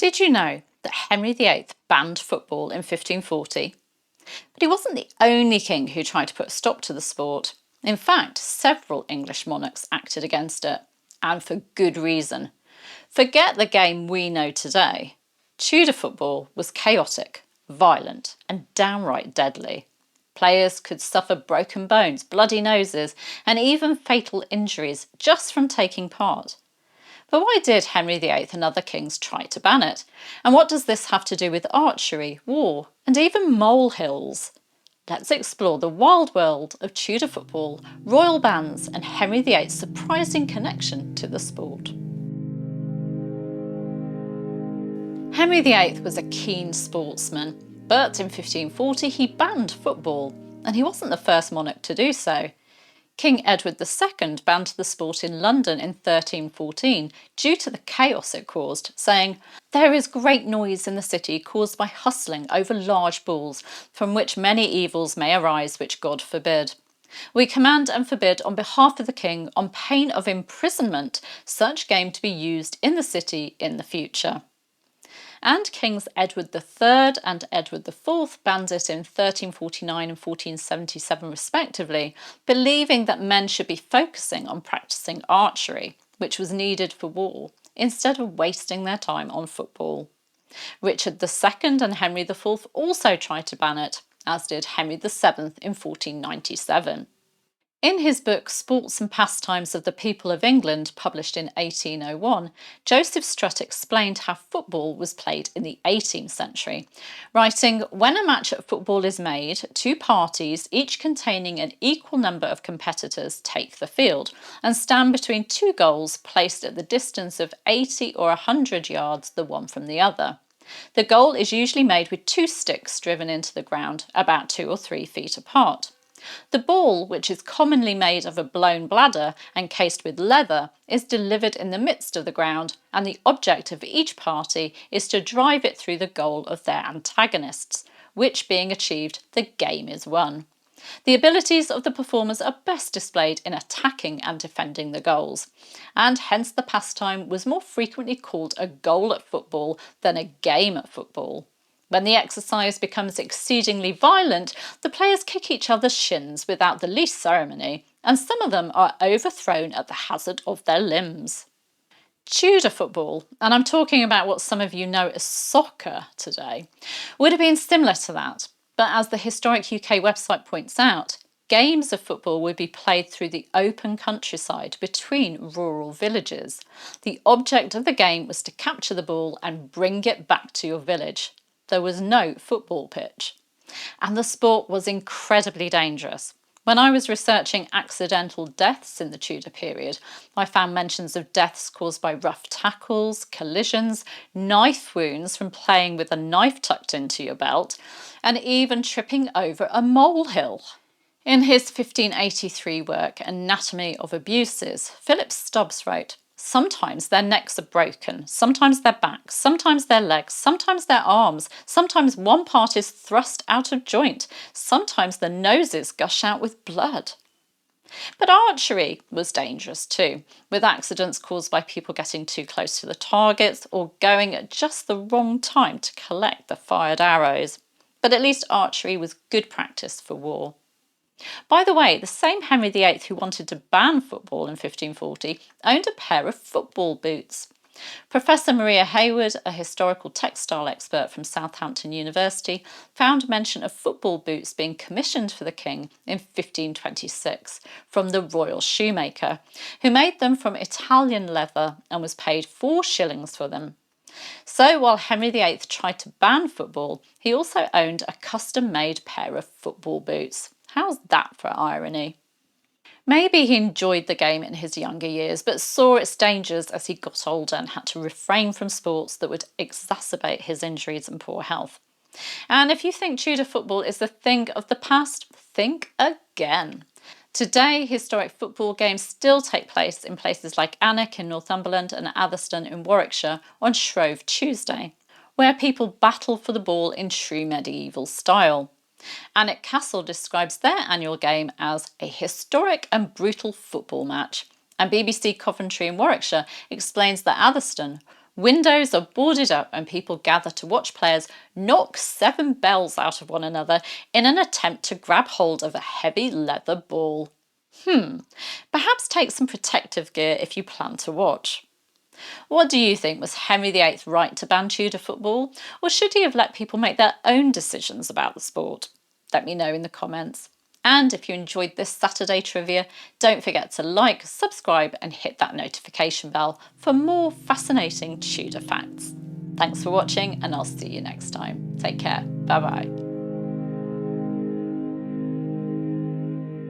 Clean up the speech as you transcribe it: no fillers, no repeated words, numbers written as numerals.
Did you know that Henry VIII banned football in 1540? But he wasn't the only king who tried to put a stop to the sport. In fact, several English monarchs acted against it, and for good reason. Forget the game we know today. Tudor football was chaotic, violent, and downright deadly. Players could suffer broken bones, bloody noses, and even fatal injuries just from taking part. But why did Henry VIII and other kings try to ban it? And what does this have to do with archery, war, and even molehills? Let's explore the wild world of Tudor football, royal bans, and Henry VIII's surprising connection to the sport. Henry VIII was a keen sportsman, but in 1540 he banned football, and he wasn't the first monarch to do so. King Edward II banned the sport in London in 1314 due to the chaos it caused, saying, "There is great noise in the city caused by hustling over large balls, from which many evils may arise which God forbid. We command and forbid on behalf of the king, on pain of imprisonment, such game to be used in the city in the future." And Kings Edward III and Edward IV banned it in 1349 and 1477 respectively, believing that men should be focusing on practicing archery, which was needed for war, instead of wasting their time on football. Richard II and Henry IV also tried to ban it, as did Henry VII in 1497. In his book Sports and Pastimes of the People of England, published in 1801, Joseph Strutt explained how football was played in the 18th century, writing, "When a match at football is made, two parties, each containing an equal number of competitors, take the field, and stand between two goals placed at the distance of 80 or 100 yards the one from the other. The goal is usually made with two sticks driven into the ground, about 2 or 3 feet apart. The ball, which is commonly made of a blown bladder and cased with leather, is delivered in the midst of the ground, and the object of each party is to drive it through the goal of their antagonists, which being achieved, the game is won. The abilities of the performers are best displayed in attacking and defending the goals, and hence the pastime was more frequently called a goal at football than a game at football. When the exercise becomes exceedingly violent, the players kick each other's shins without the least ceremony, and some of them are overthrown at the hazard of their limbs. Tudor football, and I'm talking about what some of you know as soccer today, would have been similar to that, but as the Historic UK website points out, games of football would be played through the open countryside between rural villages. The object of the game was to capture the ball and bring it back to your village. There was no football pitch. And the sport was incredibly dangerous. When I was researching accidental deaths in the Tudor period, I found mentions of deaths caused by rough tackles, collisions, knife wounds from playing with a knife tucked into your belt, and even tripping over a molehill. In his 1583 work, Anatomy of Abuses, Philip Stubbs wrote, "Sometimes their necks are broken, sometimes their backs, sometimes their legs, sometimes their arms, sometimes one part is thrust out of joint, sometimes the noses gush out with blood." But archery was dangerous too, with accidents caused by people getting too close to the targets or going at just the wrong time to collect the fired arrows. But at least archery was good practice for war. By the way, the same Henry VIII who wanted to ban football in 1540 owned a pair of football boots. Professor Maria Hayward, a historical textile expert from Southampton University, found mention of football boots being commissioned for the king in 1526 from the royal shoemaker, who made them from Italian leather and was paid 4 shillings for them. So while Henry VIII tried to ban football, he also owned a custom-made pair of football boots. How's that for irony? Maybe he enjoyed the game in his younger years, but saw its dangers as he got older and had to refrain from sports that would exacerbate his injuries and poor health. And if you think Tudor football is a thing of the past, think again. Today, historic football games still take place in places like Alnwick in Northumberland and Atherstone in Warwickshire on Shrove Tuesday, where people battle for the ball in true medieval style. Alnwick Castle describes their annual game as a historic and brutal football match, and BBC Coventry in Warwickshire explains that Atherstone, Windows are boarded up and people gather to watch players knock 7 bells out of one another in an attempt to grab hold of a heavy leather ball. Perhaps take some protective gear if you plan to watch. What do you think? Was Henry VIII right to ban Tudor football? Or should he have let people make their own decisions about the sport? Let me know in the comments. And if you enjoyed this Saturday trivia, don't forget to like, subscribe and hit that notification bell for more fascinating Tudor facts. Thanks for watching and I'll see you next time. Take care. Bye bye.